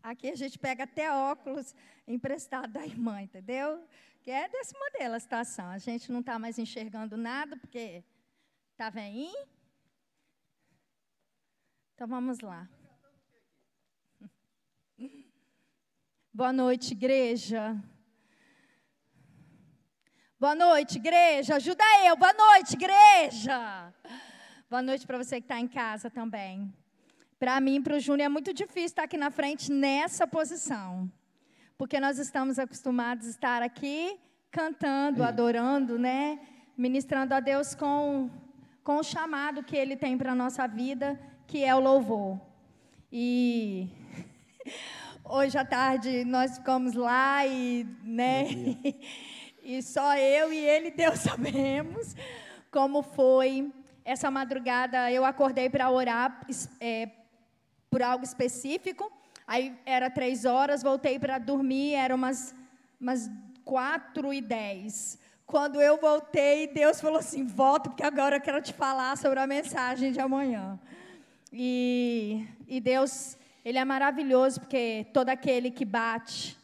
Aqui a gente pega até óculos emprestado da irmã, entendeu? Que é desse modelo a situação. A gente não está mais enxergando nada, porque está veinho. Então, vamos lá. Boa noite, igreja. Boa noite, igreja. Ajuda eu. Boa noite, igreja. Boa noite para você que está em casa também. Para mim e para o Júnior é muito difícil estar aqui na frente nessa posição. Porque nós estamos acostumados a estar aqui cantando, adorando, né? Ministrando a Deus com o chamado que Ele tem para a nossa vida, que é o louvor. E hoje à tarde nós ficamos lá e, né? E só eu e ele, Deus, sabemos como foi. Essa madrugada eu acordei para orar por algo específico. Aí era 3 horas, voltei para dormir, eram umas 4h10. Quando eu voltei, Deus falou assim, volta, porque agora eu quero te falar sobre a mensagem de amanhã. E Deus, Ele é maravilhoso, porque todo aquele que bate,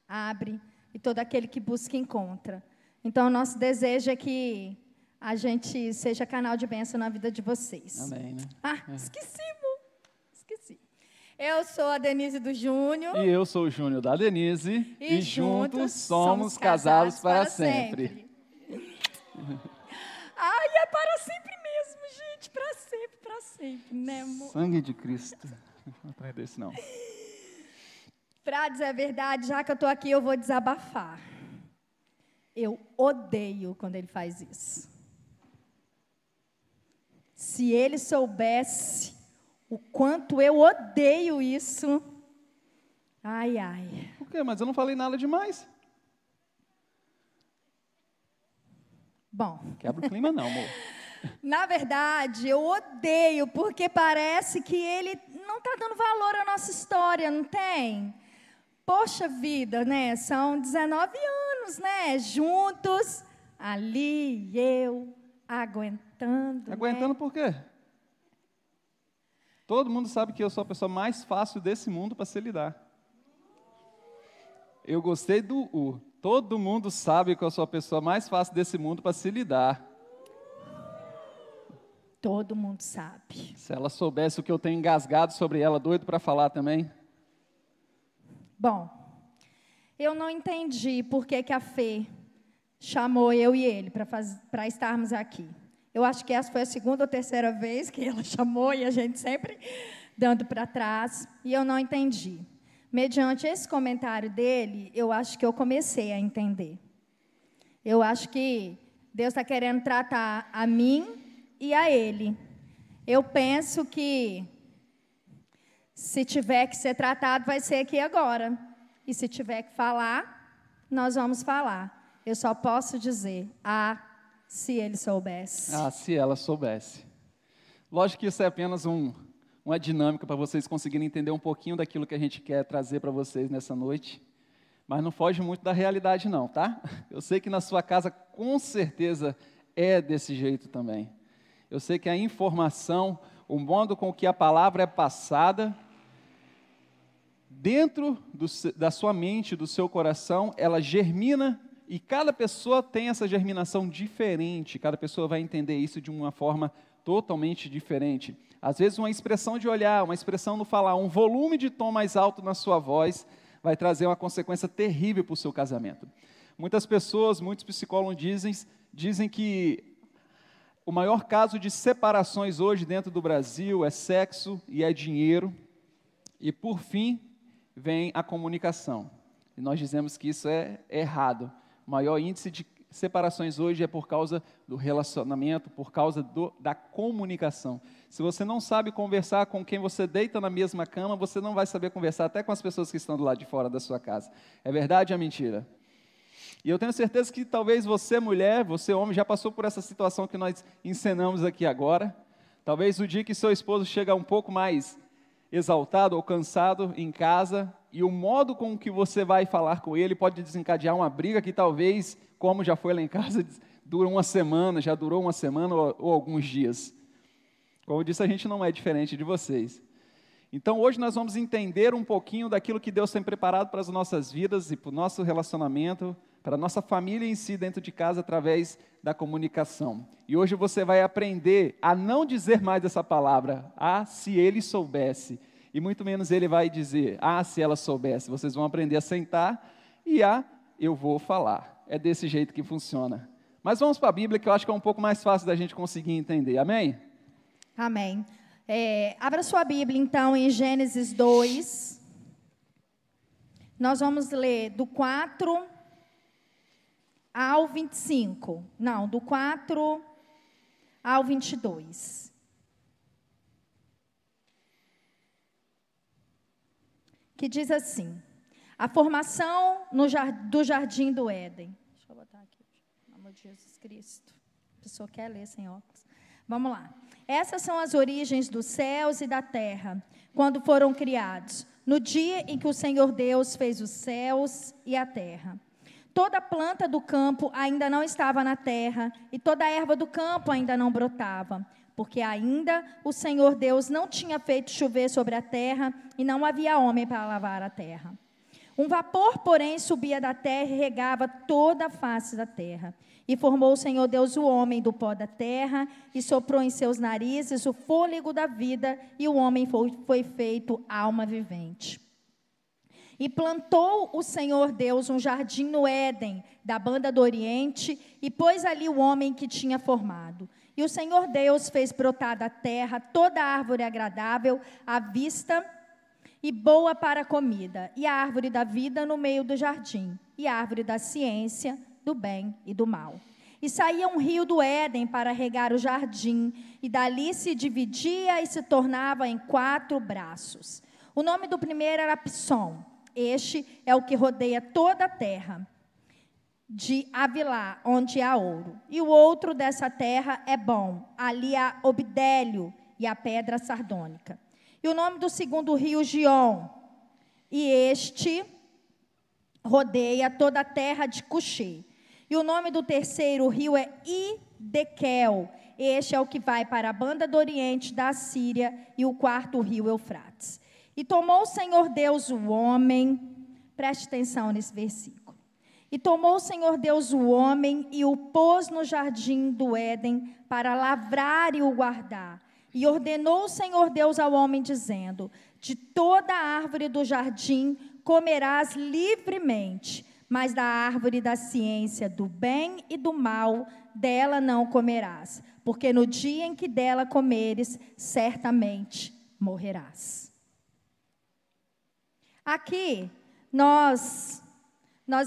abre, e todo aquele que busca, encontra. Então, o nosso desejo é que a gente seja canal de bênção na vida de vocês. Amém, né? Esqueci. Eu sou a Denise do Júnior. E eu sou o Júnior da Denise. E juntos somos casados para sempre. Ai, é para sempre mesmo, gente. Para sempre, né, amor? Sangue de Cristo. Não aprender isso, não. Para dizer a verdade, já que eu estou aqui, eu vou desabafar. Eu odeio quando ele faz isso. Se ele soubesse o quanto eu odeio isso. Ai, ai. Por quê? Mas eu não falei nada demais. Bom. Quebra o clima não, amor. Na verdade, eu odeio, porque parece que ele não está dando valor à nossa história, não tem? Poxa vida, né? São 19 anos, né? Juntos, ali, eu, aguentando. Aguentando, né? Por quê? Todo mundo sabe que eu sou a pessoa mais fácil desse mundo para se lidar. Eu gostei do U. Todo mundo sabe que eu sou a pessoa mais fácil desse mundo para se lidar. Todo mundo sabe. Se ela soubesse o que eu tenho engasgado sobre ela, doido para falar também. Bom, eu não entendi por que a Fê chamou eu e ele para estarmos aqui. Eu acho que essa foi a 2ª ou 3ª vez que ela chamou e a gente sempre dando para trás. E eu não entendi. Mediante esse comentário dele, eu acho que eu comecei a entender. Eu acho que Deus está querendo tratar a mim e a ele. Eu penso que se tiver que ser tratado, vai ser aqui agora. E se tiver que falar, nós vamos falar. Eu só posso dizer, se ele soubesse. Se ela soubesse. Lógico que isso é apenas uma dinâmica para vocês conseguirem entender um pouquinho daquilo que a gente quer trazer para vocês nessa noite. Mas não foge muito da realidade não, tá? Eu sei que na sua casa, com certeza, é desse jeito também. Eu sei que a informação, o modo com que a palavra é passada, dentro da sua mente, do seu coração, ela germina e cada pessoa tem essa germinação diferente, cada pessoa vai entender isso de uma forma totalmente diferente. Às vezes uma expressão de olhar, uma expressão no falar, um volume de tom mais alto na sua voz vai trazer uma consequência terrível para o seu casamento. Muitas pessoas, muitos psicólogos dizem que o maior caso de separações hoje dentro do Brasil é sexo e é dinheiro. E por fim, vem a comunicação. E nós dizemos que isso é errado. O maior índice de separações hoje é por causa do relacionamento, por causa da comunicação. Se você não sabe conversar com quem você deita na mesma cama, você não vai saber conversar até com as pessoas que estão do lado de fora da sua casa. É verdade ou é mentira? E eu tenho certeza que talvez você, mulher, você, homem, já passou por essa situação que nós encenamos aqui agora. Talvez o dia que seu esposo chega um pouco mais exaltado ou cansado em casa, e o modo com que você vai falar com ele pode desencadear uma briga que talvez, como já foi lá em casa, dura uma semana, já durou uma semana ou alguns dias. Como eu disse, a gente não é diferente de vocês. Então hoje nós vamos entender um pouquinho daquilo que Deus tem preparado para as nossas vidas e para o nosso relacionamento, para a nossa família em si dentro de casa através da comunicação. E hoje você vai aprender a não dizer mais essa palavra, se ele soubesse. E muito menos ele vai dizer, se ela soubesse. Vocês vão aprender a sentar e eu vou falar. É desse jeito que funciona. Mas vamos para a Bíblia, que eu acho que é um pouco mais fácil da gente conseguir entender. Amém? Amém. Abra sua Bíblia, então, em Gênesis 2. Nós vamos ler do 4 ao 25. Não, do 4 ao 22. Que diz assim: a formação do jardim do Éden. Deixa eu botar aqui, pelo amor de Jesus Cristo. A pessoa quer ler sem óculos. Vamos lá. Essas são as origens dos céus e da terra, quando foram criados, no dia em que o Senhor Deus fez os céus e a terra. Toda planta do campo ainda não estava na terra, e toda erva do campo ainda não brotava, porque ainda o Senhor Deus não tinha feito chover sobre a terra, e não havia homem para lavar a terra. Um vapor, porém, subia da terra e regava toda a face da terra. E formou o Senhor Deus o homem do pó da terra, e soprou em seus narizes o fôlego da vida, e o homem foi feito alma vivente. E plantou o Senhor Deus um jardim no Éden, da banda do Oriente, e pôs ali o homem que tinha formado. E o Senhor Deus fez brotar da terra toda árvore agradável à vista e boa para a comida, e a árvore da vida no meio do jardim, e a árvore da ciência, do bem e do mal. E saía um rio do Éden para regar o jardim, e dali se dividia e se tornava em 4 braços. O nome do primeiro era Pissom. Este é o que rodeia toda a terra de Avilá, onde há ouro. E o outro dessa terra é bom. Ali há obidélio e a pedra sardônica. E o nome do segundo rio, Gion. E este rodeia toda a terra de Cuxê. E o nome do terceiro rio é Idequel. Este é o que vai para a banda do oriente da Síria. E o quarto rio, Eufrates. E tomou o Senhor Deus o homem, preste atenção nesse versículo. E tomou o Senhor Deus o homem e o pôs no jardim do Éden para lavrar e o guardar. E ordenou o Senhor Deus ao homem, dizendo: de toda a árvore do jardim comerás livremente, mas da árvore da ciência do bem e do mal, dela não comerás, porque no dia em que dela comeres, certamente morrerás. Aqui, nós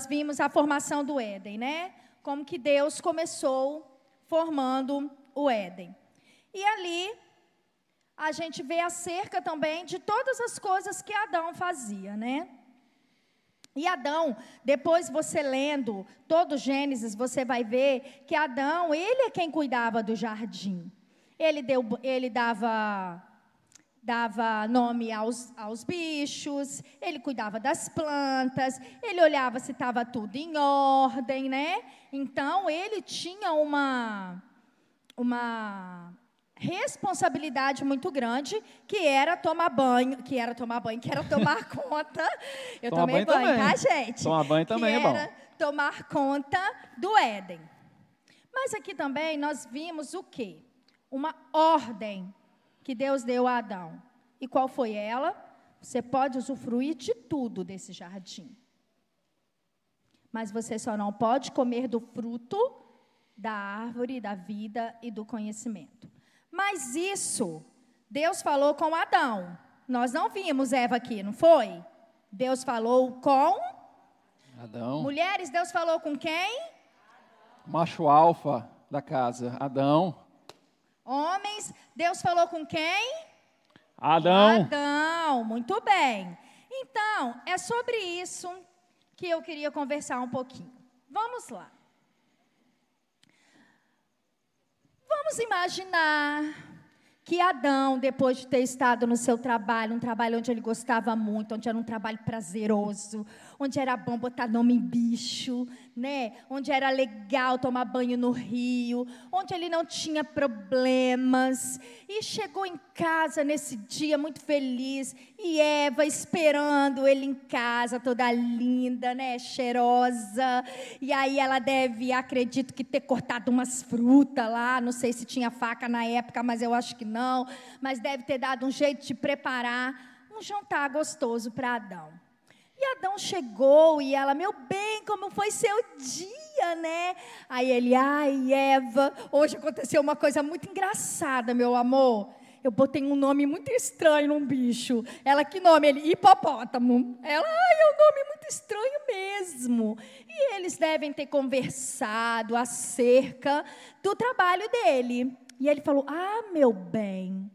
vimos a formação do Éden, né? Como que Deus começou formando o Éden. E ali, a gente vê acerca também de todas as coisas que Adão fazia, né? E Adão, depois você lendo todo o Gênesis, você vai ver que Adão, ele é quem cuidava do jardim. Ele dava nome aos bichos, ele cuidava das plantas, ele olhava se estava tudo em ordem, né? Então, ele tinha uma responsabilidade muito grande, que era tomar conta. Eu tomei banho, tá, gente? Tomar banho também é bom. Que era tomar conta do Éden. Mas aqui também nós vimos o quê? Uma ordem que Deus deu a Adão. E qual foi ela? Você pode usufruir de tudo desse jardim. Mas você só não pode comer do fruto da árvore da vida e do conhecimento. Mas isso, Deus falou com Adão. Nós não vimos Eva aqui, não foi? Deus falou com Adão. Mulheres, Deus falou com quem? Macho alfa da casa, Adão. Homens, Deus falou com quem? Adão. Adão, muito bem. Então, é sobre isso que eu queria conversar um pouquinho. Vamos lá. Vamos imaginar que Adão, depois de ter estado no seu trabalho, um trabalho onde ele gostava muito, onde era um trabalho prazeroso, onde era bom botar nome em bicho, né? Onde era legal tomar banho no rio, onde ele não tinha problemas. E chegou em casa nesse dia muito feliz, e Eva esperando ele em casa, toda linda, né? Cheirosa. E aí ela deve, acredito que ter cortado umas frutas lá, não sei se tinha faca na época, mas eu acho que não. Mas deve ter dado um jeito de preparar um jantar gostoso para Adão. E Adão chegou e ela, meu bem, como foi seu dia, né? Aí ele, ai, Eva, hoje aconteceu uma coisa muito engraçada, meu amor. Eu botei um nome muito estranho num bicho. Ela, que nome? Ele, hipopótamo. Ela, ai, é um nome muito estranho mesmo. E eles devem ter conversado acerca do trabalho dele. E ele falou, ah, meu bem,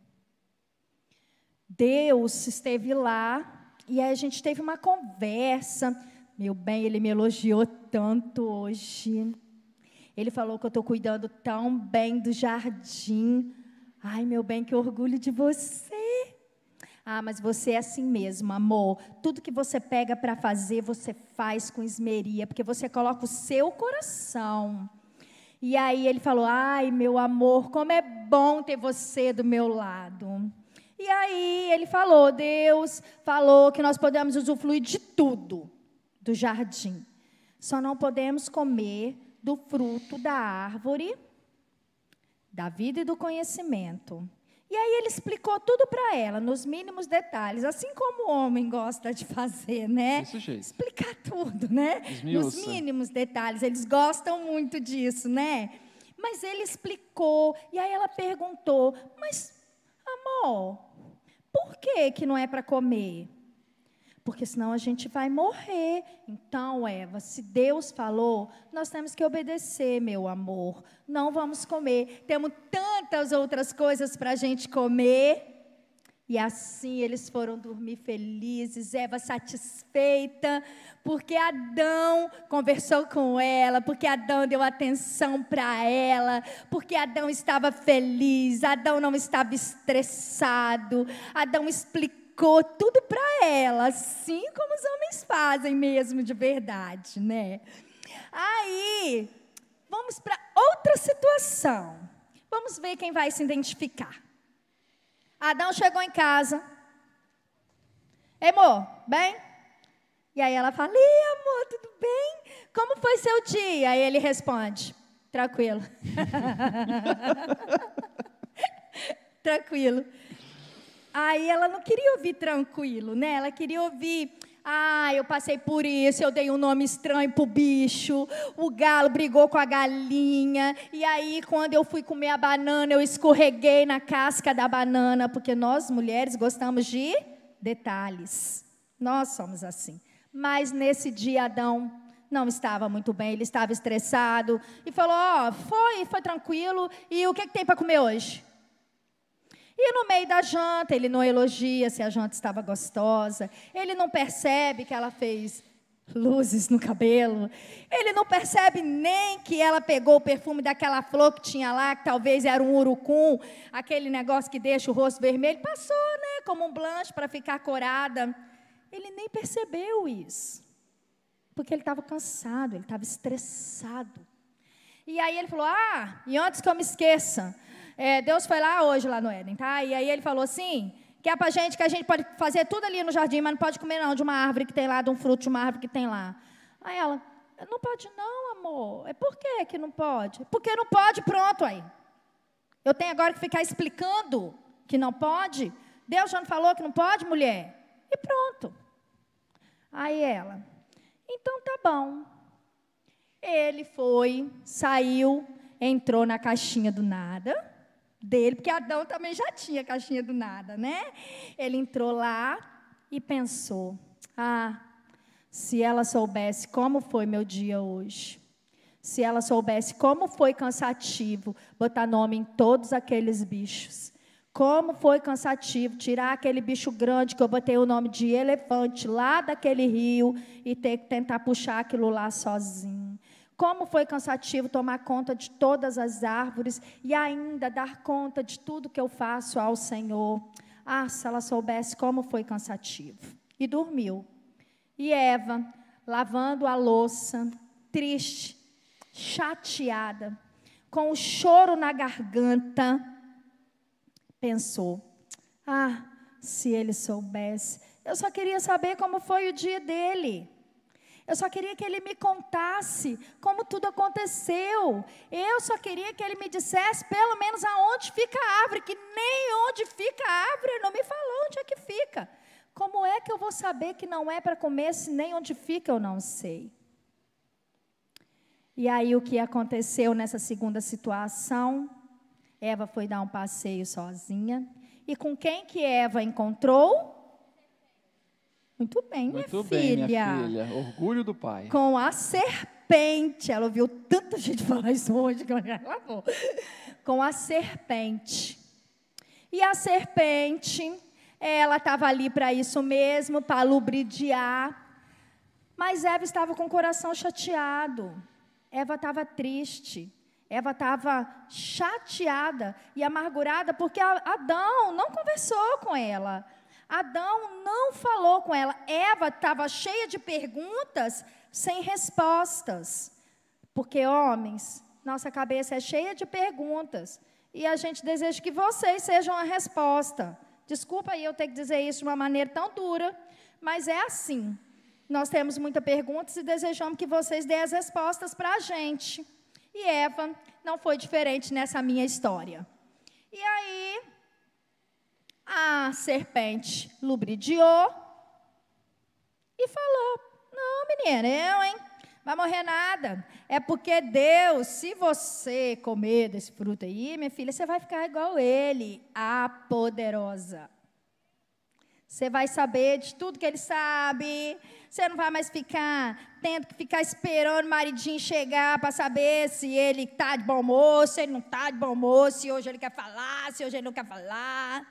Deus esteve lá e aí a gente teve uma conversa. Meu bem, ele me elogiou tanto hoje. Ele falou que eu estou cuidando tão bem do jardim. Ai, meu bem, que orgulho de você. Ah, mas você é assim mesmo, amor. Tudo que você pega para fazer, você faz com esmeria, porque você coloca o seu coração. E aí ele falou, ai, meu amor, como é bom ter você do meu lado. E aí ele falou, Deus falou que nós podemos usufruir de tudo do jardim. Só não podemos comer do fruto da árvore da vida e do conhecimento. E aí ele explicou tudo para ela, nos mínimos detalhes, assim como o homem gosta de fazer, né? Desse jeito. Explicar tudo, né? Esmiuça. Nos mínimos detalhes, eles gostam muito disso, né? Mas ele explicou, e aí ela perguntou, mas, amor, por que não é para comer? Porque senão a gente vai morrer. Então, Eva, se Deus falou, nós temos que obedecer, meu amor. Não vamos comer. Temos tantas outras coisas para a gente comer. E assim eles foram dormir felizes, Eva satisfeita, porque Adão conversou com ela, porque Adão deu atenção para ela, porque Adão estava feliz, Adão não estava estressado, Adão explicou tudo para ela, assim como os homens fazem mesmo de verdade, né? Aí, vamos para outra situação. Vamos ver quem vai se identificar. Adão chegou em casa. Ei, amor, bem? E aí ela fala, ei, amor, tudo bem? Como foi seu dia? Aí ele responde, tranquilo. Tranquilo. Aí ela não queria ouvir tranquilo, né? Ela queria ouvir, eu passei por isso, eu dei um nome estranho pro bicho, o galo brigou com a galinha, e aí quando eu fui comer a banana, eu escorreguei na casca da banana, porque nós mulheres gostamos de detalhes, nós somos assim. Mas nesse dia Adão não estava muito bem, ele estava estressado, e falou, foi tranquilo, e o que tem para comer hoje? E no meio da janta, ele não elogia se a janta estava gostosa. Ele não percebe que ela fez luzes no cabelo. Ele não percebe nem que ela pegou o perfume daquela flor que tinha lá, que talvez era um urucum, aquele negócio que deixa o rosto vermelho. Passou, né, como um blanche para ficar corada. Ele nem percebeu isso. Porque ele estava cansado, ele estava estressado. E aí ele falou, e antes que eu me esqueça... Deus foi lá hoje, lá no Éden, tá? E aí ele falou assim, que é pra gente, que a gente pode fazer tudo ali no jardim, mas não pode comer não, de uma árvore que tem lá, de um fruto de uma árvore que tem lá. Aí ela, não pode não, amor. Por que não pode? Porque não pode, pronto aí. Eu tenho agora que ficar explicando que não pode? Deus já não falou que não pode, mulher? E pronto. Aí ela, então tá bom. Ele foi, saiu, entrou na caixinha do nada dele, porque Adão também já tinha caixinha do nada, né? Ele entrou lá e pensou, se ela soubesse como foi meu dia hoje, se ela soubesse como foi cansativo botar nome em todos aqueles bichos, como foi cansativo tirar aquele bicho grande que eu botei o nome de elefante lá daquele rio e ter que tentar puxar aquilo lá sozinho. Como foi cansativo tomar conta de todas as árvores e ainda dar conta de tudo que eu faço ao Senhor. Se ela soubesse como foi cansativo. E dormiu. E Eva, lavando a louça, triste, chateada, com o choro na garganta, pensou: ah, se ele soubesse, eu só queria saber como foi o dia dele. Eu só queria que ele me contasse como tudo aconteceu. Eu só queria que ele me dissesse pelo menos aonde fica a árvore, que nem onde fica a árvore, ele não me falou onde é que fica. Como é que eu vou saber que não é para comer se nem onde fica eu não sei? E aí o que aconteceu nessa segunda situação? Eva foi dar um passeio sozinha. E com quem que Eva encontrou? Muito bem, minha filha. Orgulho do pai. Com a serpente. Ela ouviu tanta gente falar isso hoje que ela falou. Com a serpente. E a serpente, ela estava ali para isso mesmo, para lubridiar. Mas Eva estava com o coração chateado. Eva estava triste. Eva estava chateada e amargurada porque Adão não conversou com ela. Adão não falou com ela. Eva estava cheia de perguntas sem respostas. Porque, homens, nossa cabeça é cheia de perguntas. E a gente deseja que vocês sejam a resposta. Desculpa aí eu ter que dizer isso de uma maneira tão dura, mas é assim. Nós temos muitas perguntas e desejamos que vocês dêem as respostas para a gente. E Eva não foi diferente nessa minha história. E aí, a serpente lubridiou e falou: não, menina, vai morrer nada. É porque Deus, se você comer desse fruto aí, minha filha, você vai ficar igual ele, a poderosa. Você vai saber de tudo que ele sabe. Você não vai mais ficar tendo que ficar esperando o maridinho chegar para saber se ele está de bom humor, se ele não está de bom humor, se hoje ele quer falar, se hoje ele não quer falar.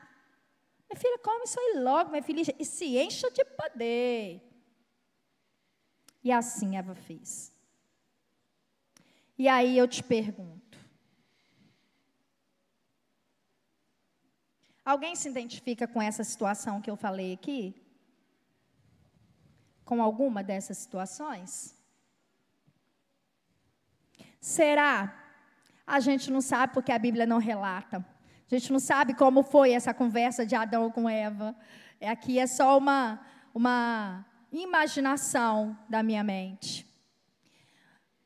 Minha filha, come isso aí logo, minha filha, e se encha de poder. E assim Eva fez. E aí eu te pergunto: alguém se identifica com essa situação que eu falei aqui? Com alguma dessas situações? Será? A gente não sabe porque a Bíblia não relata. A gente não sabe como foi essa conversa de Adão com Eva. Aqui é só uma imaginação da minha mente.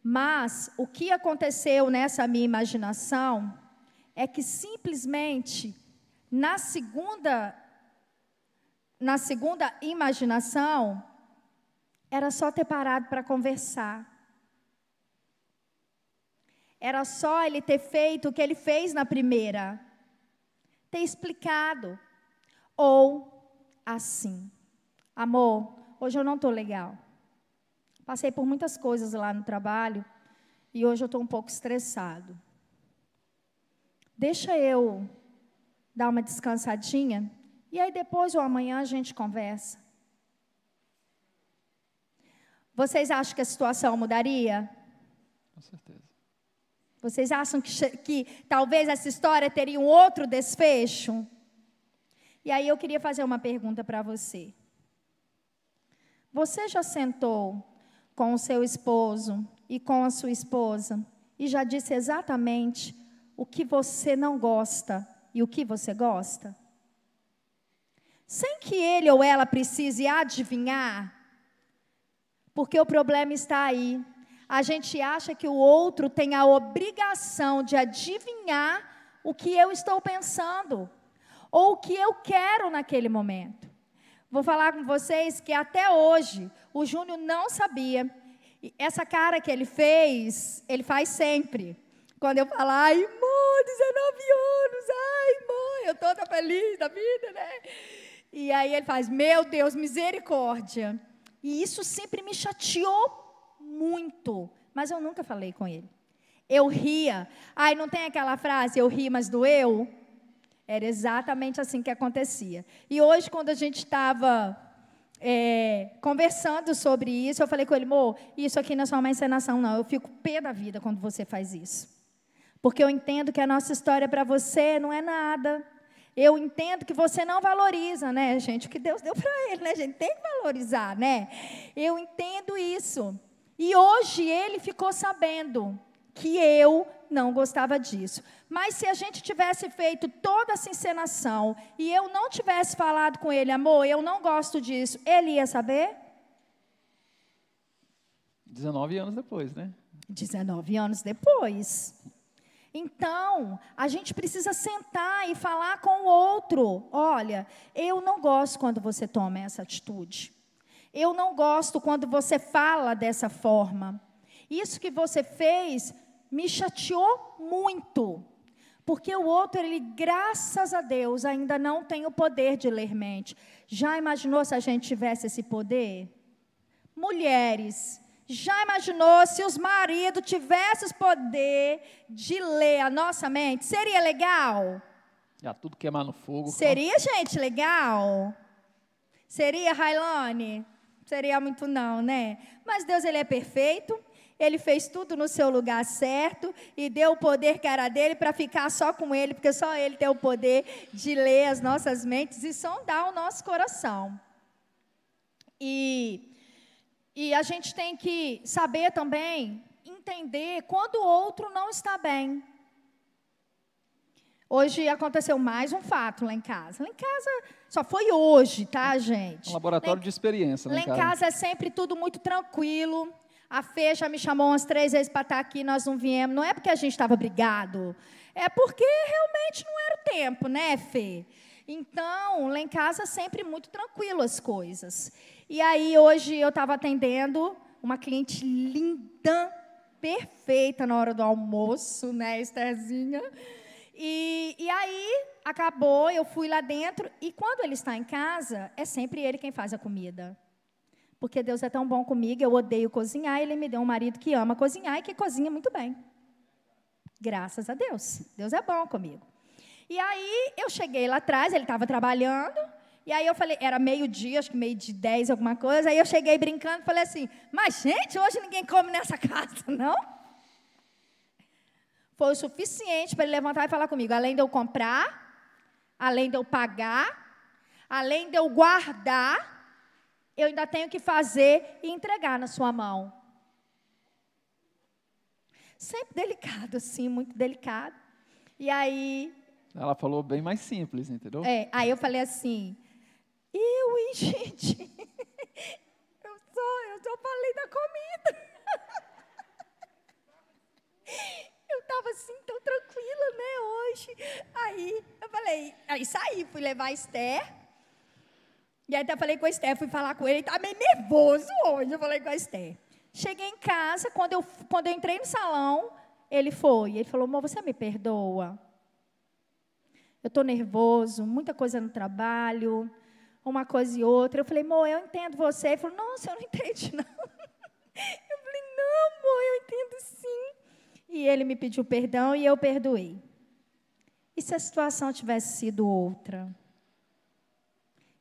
Mas o que aconteceu nessa minha imaginação é que simplesmente na segunda imaginação era só ter parado para conversar. Era só ele ter feito o que ele fez na primeira. Ter explicado. Ou assim: amor, hoje eu não estou legal. Passei por muitas coisas lá no trabalho e hoje eu estou um pouco estressado. Deixa eu dar uma descansadinha e aí depois ou amanhã a gente conversa. Vocês acham que a situação mudaria? Com certeza. Vocês acham que talvez essa história teria um outro desfecho? E aí eu queria fazer uma pergunta para você. Você já sentou com o seu esposo e com a sua esposa e já disse exatamente o que você não gosta e o que você gosta? Sem que ele ou ela precise adivinhar, porque o problema está aí. A gente acha que o outro tem a obrigação de adivinhar o que eu estou pensando, ou o que eu quero naquele momento. Vou falar com vocês que até hoje, o Júnior não sabia. Essa cara que ele fez, ele faz sempre. Quando eu falo: ai, amor, 19 anos, ai, mãe, eu toda feliz da vida, né? E aí ele faz: meu Deus, misericórdia. E isso sempre me chateou muito, mas eu nunca falei com ele. Eu ria. Ai, não tem aquela frase, eu ri, mas doeu? Era exatamente assim que acontecia. E hoje, quando a gente estava conversando sobre isso, eu falei com ele: amor, isso aqui não é só uma encenação, não. Eu fico pé da vida quando você faz isso. Porque eu entendo que a nossa história para você não é nada. Eu entendo que você não valoriza, né, gente? O que Deus deu para ele, né, gente? Tem que valorizar, né? Eu entendo isso. E hoje ele ficou sabendo que eu não gostava disso. Mas se a gente tivesse feito toda essa encenação e eu não tivesse falado com ele, amor, eu não gosto disso, ele ia saber? 19 anos depois, né? 19 anos depois. Então, a gente precisa sentar e falar com o outro. Olha, eu não gosto quando você toma essa atitude. Eu não gosto quando você fala dessa forma. Isso que você fez me chateou muito. Porque o outro, ele, graças a Deus, ainda não tem o poder de ler mente. Já imaginou se a gente tivesse esse poder? Mulheres, já imaginou se os maridos tivessem o poder de ler a nossa mente? Seria legal? Já tudo queimar no fogo. Seria, gente, legal? Seria, Railane? Seria muito não, né? Mas Deus, ele é perfeito. Ele fez tudo no seu lugar certo e deu o poder que era dele para ficar só com ele, porque só ele tem o poder de ler as nossas mentes e sondar o nosso coração. E a gente tem que saber também, entender quando o outro não está bem. Hoje aconteceu mais um fato lá em casa. Lá em casa, só foi hoje, tá, gente? Um laboratório de experiência, né, lá em casa é sempre tudo muito tranquilo. A Fê já me chamou umas 3 vezes para estar aqui, nós não viemos. Não é porque a gente estava brigado, é porque realmente não era o tempo, né, Fê? Então, lá em casa sempre muito tranquilo as coisas. E aí, hoje eu estava atendendo uma cliente linda, perfeita na hora do almoço, né, Estherzinha? E aí, acabou, eu fui lá dentro, e quando ele está em casa, é sempre ele quem faz a comida. Porque Deus é tão bom comigo, eu odeio cozinhar, ele me deu um marido que ama cozinhar e que cozinha muito bem. Graças a Deus, Deus é bom comigo. E aí, eu cheguei lá atrás, ele estava trabalhando, e aí eu falei, era 12:00, acho que 12:10, alguma coisa, aí eu cheguei brincando e falei assim, mas gente, hoje ninguém come nessa casa, não? Foi o suficiente para ele levantar e falar comigo, além de eu comprar, além de eu pagar, além de eu guardar, eu ainda tenho que fazer e entregar na sua mão. Sempre delicado, assim, muito delicado. E aí... Ela falou bem mais simples, entendeu? Aí eu falei assim, hein, gente? eu só falei da comida. Eu estava assim, tão tranquila, né, hoje. Aí eu falei, aí saí, fui levar a Esther. E aí até falei com a Esther, fui falar com ele, ele está meio nervoso hoje, eu falei com a Esther. Cheguei em casa, quando eu entrei no salão, ele falou, amor, você me perdoa? Eu estou nervoso, muita coisa no trabalho, uma coisa e outra. Eu falei, amor, eu entendo você. Ele falou, nossa, eu não entendi, não. Eu falei, não, amor, eu entendo sim. E ele me pediu perdão e eu perdoei. E se a situação tivesse sido outra?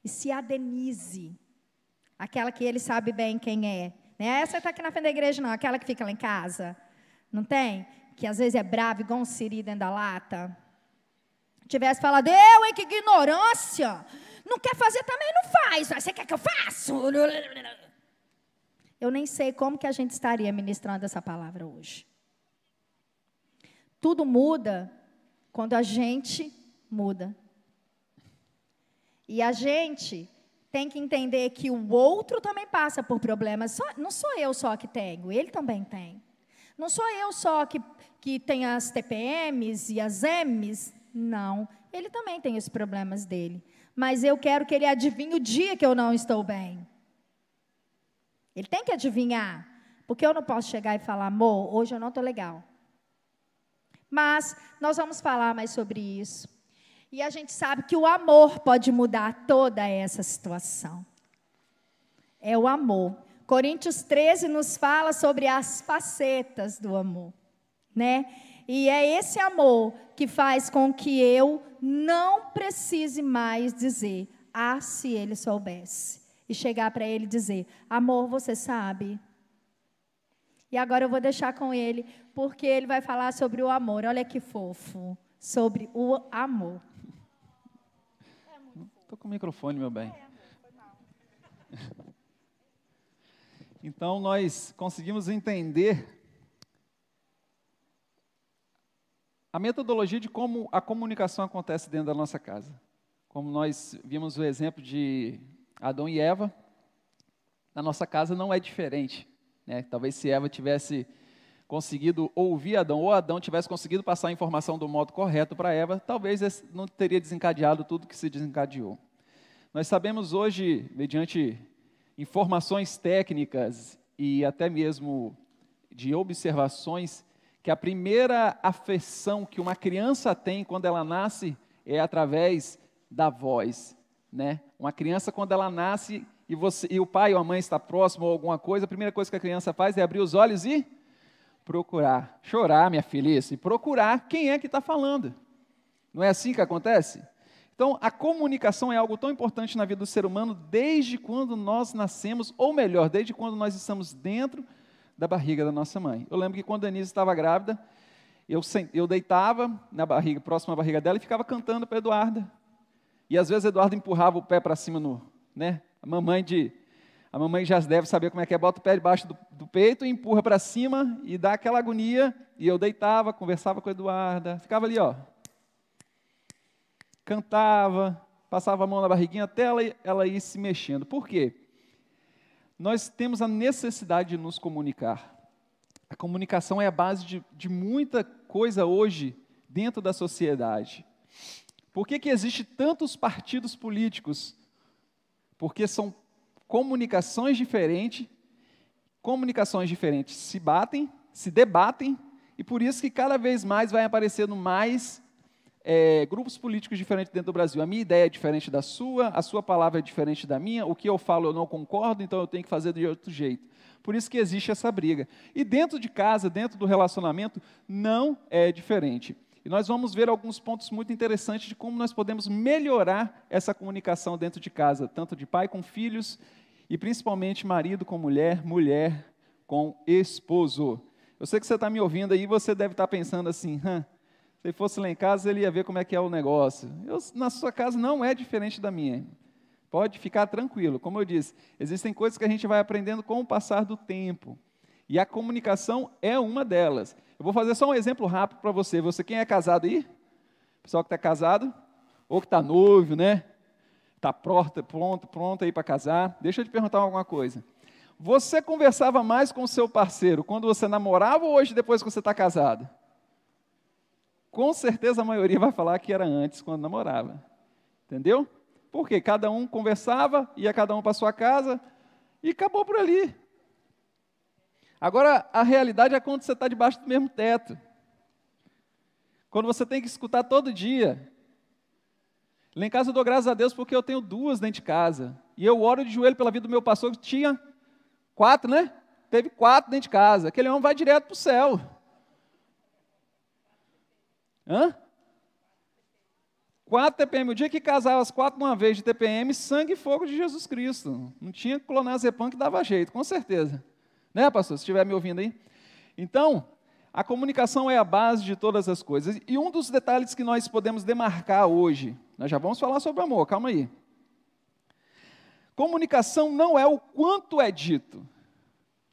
E se a Denise, aquela que ele sabe bem quem é, né? Essa está aqui na frente da igreja, não, aquela que fica lá em casa, não tem? Que às vezes é brava, igual um siri dentro da lata. Tivesse falado, hein, que ignorância, não quer fazer também, não faz, você quer que eu faça? Eu nem sei como que a gente estaria ministrando essa palavra hoje. Tudo muda quando a gente muda. E a gente tem que entender que o outro também passa por problemas. Não sou eu só que tenho, ele também tem. Não sou eu só que tenho as TPMs e as M's. Não, ele também tem os problemas dele. Mas eu quero que ele adivinhe o dia que eu não estou bem. Ele tem que adivinhar. Porque eu não posso chegar e falar, amor, hoje eu não estou legal. Mas nós vamos falar mais sobre isso. E a gente sabe que o amor pode mudar toda essa situação. É o amor. Coríntios 13 nos fala sobre as facetas do amor, né? E é esse amor que faz com que eu não precise mais dizer, se ele soubesse. E chegar para ele e dizer, amor, você sabe? E agora eu vou deixar com ele, porque ele vai falar sobre o amor. Olha que fofo. Sobre o amor. Estou com o microfone, meu bem. Então, nós conseguimos entender a metodologia de como a comunicação acontece dentro da nossa casa. Como nós vimos o exemplo de Adão e Eva, na nossa casa não é diferente, né? Talvez se Eva tivesse conseguido ouvir Adão, ou Adão tivesse conseguido passar a informação do modo correto para Eva, talvez não teria desencadeado tudo que se desencadeou. Nós sabemos hoje, mediante informações técnicas e até mesmo de observações, que a primeira afeição que uma criança tem quando ela nasce é através da voz, né? Uma criança, quando ela nasce e o pai ou a mãe está próximo ou alguma coisa, a primeira coisa que a criança faz é abrir os olhos e procurar. Chorar, minha filha, isso, e procurar quem é que está falando. Não é assim que acontece? Então, a comunicação é algo tão importante na vida do ser humano desde quando nós nascemos, ou melhor, desde quando nós estamos dentro da barriga da nossa mãe. Eu lembro que quando a Denise estava grávida, eu deitava na barriga, próximo à barriga dela, e ficava cantando para a Eduarda. E às vezes a Eduarda empurrava o pé para cima, né? A mamãe já deve saber como é que é, bota o pé debaixo do peito e empurra para cima e dá aquela agonia. E eu deitava, conversava com a Eduarda, ficava ali, ó. Cantava, passava a mão na barriguinha até ela ir se mexendo. Por quê? Nós temos a necessidade de nos comunicar. A comunicação é a base de muita coisa hoje dentro da sociedade. Por que existem tantos partidos políticos? Porque são comunicações diferentes se batem, se debatem, e por isso que cada vez mais vai aparecendo mais grupos políticos diferentes dentro do Brasil. A minha ideia é diferente da sua, a sua palavra é diferente da minha, o que eu falo eu não concordo, então eu tenho que fazer de outro jeito. Por isso que existe essa briga. E dentro de casa, dentro do relacionamento, não é diferente. E nós vamos ver alguns pontos muito interessantes de como nós podemos melhorar essa comunicação dentro de casa, tanto de pai com filhos, e principalmente marido com mulher, mulher com esposo. Eu sei que você está me ouvindo aí, você deve estar pensando assim, se ele fosse lá em casa, ele ia ver como é que é o negócio. Na sua casa não é diferente da minha. Pode ficar tranquilo. Como eu disse, existem coisas que a gente vai aprendendo com o passar do tempo. E a comunicação é uma delas. Eu vou fazer só um exemplo rápido para você. Você, quem é casado aí? Pessoal que está casado? Ou que está noivo, né? Está pronto aí para casar. Deixa eu te perguntar alguma coisa. Você conversava mais com o seu parceiro quando você namorava ou hoje depois que você está casado? Com certeza a maioria vai falar que era antes, quando namorava. Entendeu? Porque cada um conversava, ia cada um para sua casa e acabou por ali. Agora, a realidade é quando você está debaixo do mesmo teto. Quando você tem que escutar todo dia. Lá em casa eu dou graças a Deus porque eu tenho 2 dentro de casa. E eu oro de joelho pela vida do meu pastor, que tinha 4, né? Teve 4 dentro de casa. Aquele homem vai direto para o céu. 4 TPM. O dia que casava as 4 de uma vez de TPM, sangue e fogo de Jesus Cristo. Não tinha clonazepam que dava jeito, com certeza. Né, pastor? Se estiver me ouvindo aí. Então, a comunicação é a base de todas as coisas. E um dos detalhes que nós podemos demarcar hoje, nós já vamos falar sobre amor, calma aí. Comunicação não é o quanto é dito.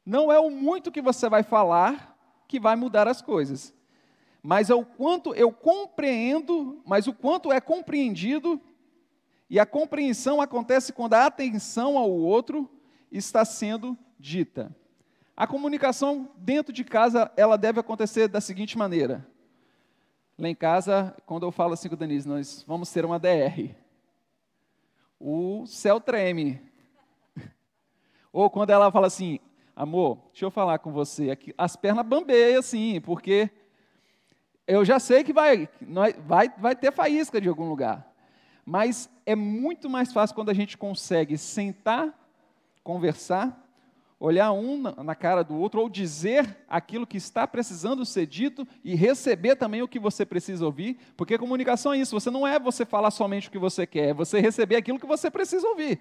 Não é o muito que você vai falar que vai mudar as coisas. Mas é o quanto eu compreendo, mas o quanto é compreendido, e a compreensão acontece quando a atenção ao outro está sendo dita. A comunicação dentro de casa, ela deve acontecer da seguinte maneira. Lá em casa, quando eu falo assim com a Denise, nós vamos ter uma DR. O céu treme. Ou quando ela fala assim, amor, deixa eu falar com você, aqui, as pernas bambeiam assim, porque eu já sei que vai ter faísca de algum lugar. Mas é muito mais fácil quando a gente consegue sentar, conversar, olhar um na cara do outro, ou dizer aquilo que está precisando ser dito e receber também o que você precisa ouvir, porque comunicação é isso, não é você falar somente o que você quer, é você receber aquilo que você precisa ouvir.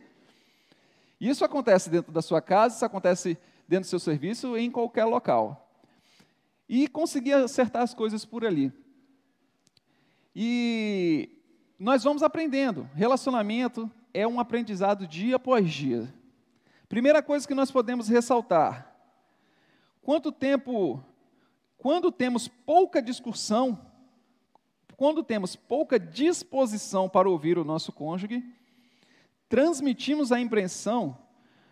Isso acontece dentro da sua casa, isso acontece dentro do seu serviço, em qualquer local. E conseguir acertar as coisas por ali. E nós vamos aprendendo. Relacionamento é um aprendizado dia após dia. Primeira coisa que nós podemos ressaltar: quando temos pouca discussão, quando temos pouca disposição para ouvir o nosso cônjuge, transmitimos a impressão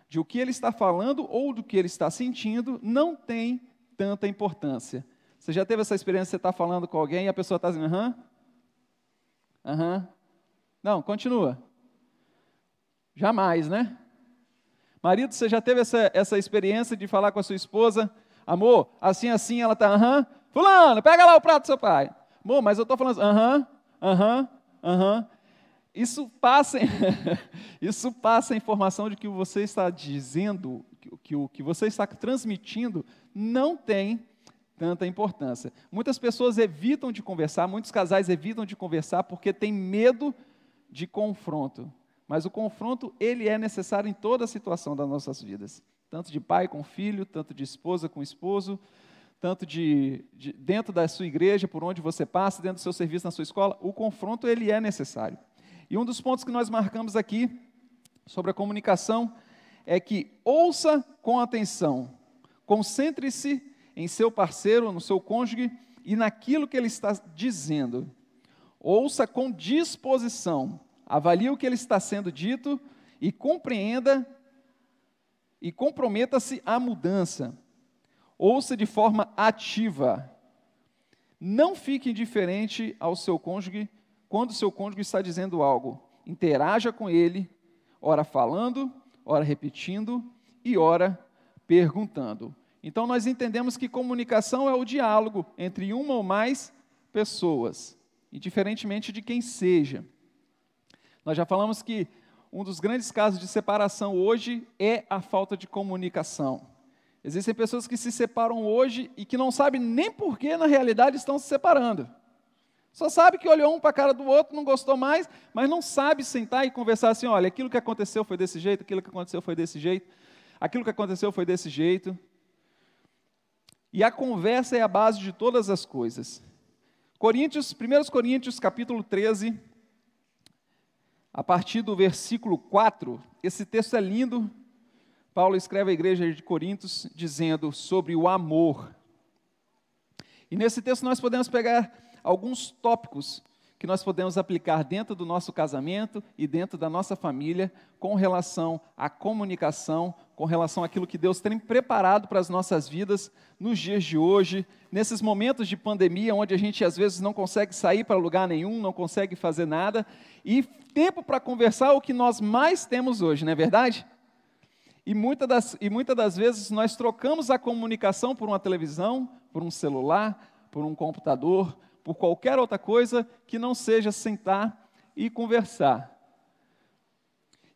de o que ele está falando ou do que ele está sentindo não tem tanta importância. Você já teve essa experiência, você está falando com alguém e a pessoa está dizendo, aham. Não, continua. Jamais, né? Marido, você já teve essa experiência de falar com a sua esposa, amor, assim, ela está, fulano, pega lá o prato do seu pai. Amor, mas eu estou falando, Isso passa a informação de que o que você está dizendo, que o que você está transmitindo não tem tanta importância. Muitas pessoas evitam de conversar, muitos casais evitam de conversar porque têm medo de confronto. Mas o confronto, ele é necessário em toda a situação das nossas vidas. Tanto de pai com filho, tanto de esposa com esposo, tanto dentro da sua igreja, por onde você passa, dentro do seu serviço na sua escola, o confronto, ele é necessário. E um dos pontos que nós marcamos aqui, sobre a comunicação, é que ouça com atenção, concentre-se em seu parceiro, no seu cônjuge, e naquilo que ele está dizendo. Ouça com disposição, avalie o que ele está sendo dito, e compreenda, e comprometa-se à mudança. Ouça de forma ativa. Não fique indiferente ao seu cônjuge, quando o seu cônjuge está dizendo algo. Interaja com ele, ora falando, ora repetindo e ora perguntando. Então nós entendemos que comunicação é o diálogo entre uma ou mais pessoas, indiferentemente de quem seja. Nós já falamos que um dos grandes casos de separação hoje é a falta de comunicação. Existem pessoas que se separam hoje e que não sabem nem por que, na realidade, estão se separando. Só sabe que olhou um para a cara do outro, não gostou mais, mas não sabe sentar e conversar assim, olha, aquilo que aconteceu foi desse jeito, aquilo que aconteceu foi desse jeito, aquilo que aconteceu foi desse jeito. E a conversa é a base de todas as coisas. 1 Coríntios, capítulo 13, a partir do versículo 4, esse texto é lindo. Paulo escreve à igreja de Coríntios dizendo sobre o amor. E nesse texto nós podemos pegar alguns tópicos que nós podemos aplicar dentro do nosso casamento e dentro da nossa família com relação à comunicação, com relação àquilo que Deus tem preparado para as nossas vidas nos dias de hoje, nesses momentos de pandemia, onde a gente às vezes não consegue sair para lugar nenhum, não consegue fazer nada, e tempo para conversar é o que nós mais temos hoje, não é verdade? E muitas das vezes nós trocamos a comunicação por uma televisão, por um celular, por um computador, por qualquer outra coisa que não seja sentar e conversar.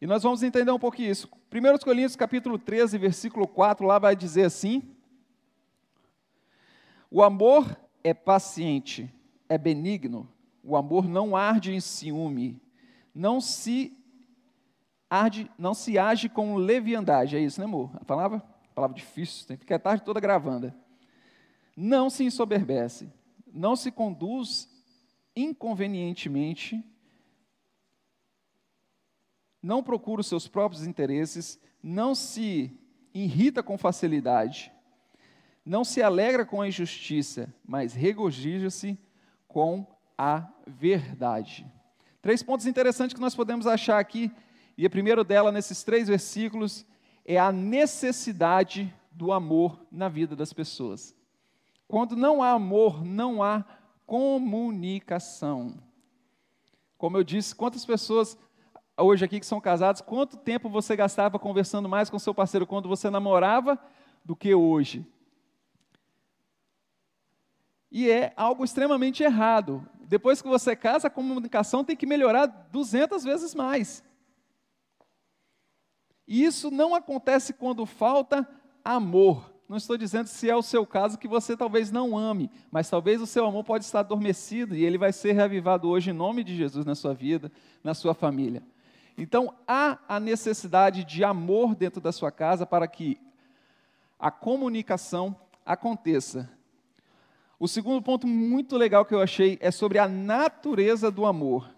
E nós vamos entender um pouquinho isso. 1 Coríntios capítulo 13, versículo 4, lá vai dizer assim: o amor é paciente, é benigno, o amor não arde em ciúme, não se age com leviandade. É isso, né, amor? A palavra difícil, tem que ficar a tarde toda gravando. Não se ensoberbece, não se conduz inconvenientemente, não procura os seus próprios interesses, não se irrita com facilidade, não se alegra com a injustiça, mas regozija-se com a verdade. 3 pontos interessantes que nós podemos achar aqui, e o primeiro dela, nesses 3 versículos, é a necessidade do amor na vida das pessoas. Quando não há amor, não há comunicação. Como eu disse, quantas pessoas hoje aqui que são casados, quanto tempo você gastava conversando mais com seu parceiro quando você namorava do que hoje? E é algo extremamente errado. Depois que você casa, a comunicação tem que melhorar 200 vezes mais. E isso não acontece quando falta amor. Não estou dizendo se é o seu caso que você talvez não ame, mas talvez o seu amor pode estar adormecido e ele vai ser reavivado hoje em nome de Jesus na sua vida, na sua família. Então, há a necessidade de amor dentro da sua casa para que a comunicação aconteça. O segundo ponto muito legal que eu achei é sobre a natureza do amor.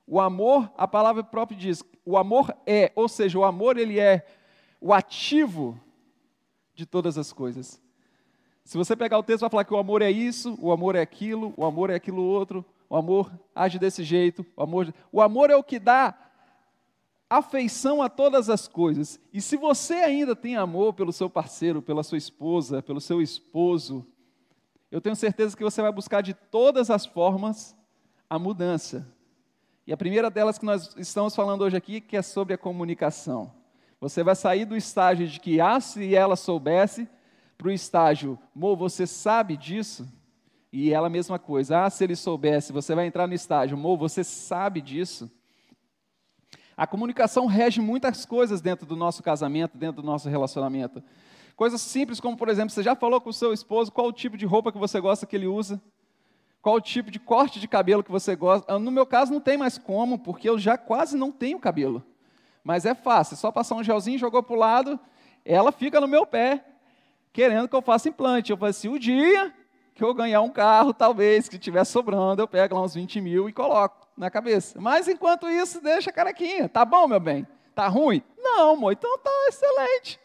O amor, a palavra própria diz, o amor é, ou seja, o amor ele é o ativo de todas as coisas. Se você pegar o texto, vai falar que o amor é isso, o amor é aquilo outro, o amor age desse jeito, o amor é o que dá afeição a todas as coisas. E se você ainda tem amor pelo seu parceiro, pela sua esposa, pelo seu esposo, eu tenho certeza que você vai buscar de todas as formas a mudança. E a primeira delas que nós estamos falando hoje aqui, que é sobre a comunicação. Você vai sair do estágio de que, se ela soubesse, para o estágio, amor, você sabe disso? E ela a mesma coisa, se ele soubesse, você vai entrar no estágio, amor, você sabe disso? A comunicação rege muitas coisas dentro do nosso casamento, dentro do nosso relacionamento. Coisas simples como, por exemplo, você já falou com o seu esposo qual o tipo de roupa que você gosta que ele usa? Qual o tipo de corte de cabelo que você gosta? No meu caso não tem mais como, porque eu já quase não tenho cabelo. Mas é fácil, é só passar um gelzinho, jogou para o lado, ela fica no meu pé, querendo que eu faça implante. Eu falei assim, o dia que eu ganhar um carro, talvez, que estiver sobrando, eu pego lá uns 20 mil e coloco na cabeça. Mas enquanto isso, deixa a carequinha. Tá bom, meu bem? Tá ruim? Não, amor, então tá excelente.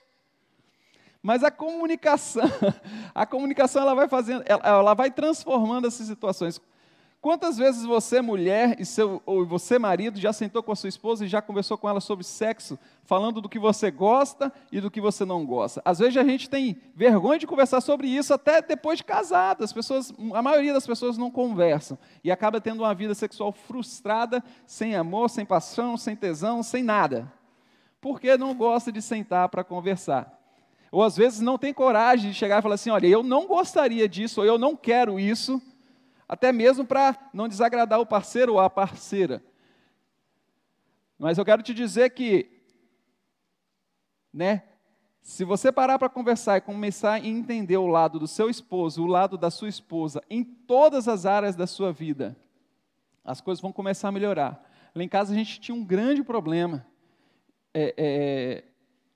Mas a comunicação ela vai transformando essas situações. Quantas vezes você, mulher, ou você, marido, já sentou com a sua esposa e já conversou com ela sobre sexo, falando do que você gosta e do que você não gosta? Às vezes a gente tem vergonha de conversar sobre isso até depois de casado. A maioria das pessoas não conversam e acaba tendo uma vida sexual frustrada, sem amor, sem paixão, sem tesão, sem nada. Porque não gosta de sentar para conversar. Ou às vezes não tem coragem de chegar e falar assim, olha, eu não gostaria disso, ou eu não quero isso, até mesmo para não desagradar o parceiro ou a parceira. Mas eu quero te dizer que, se você parar para conversar e começar a entender o lado do seu esposo, o lado da sua esposa, em todas as áreas da sua vida, as coisas vão começar a melhorar. Lá em casa a gente tinha um grande problema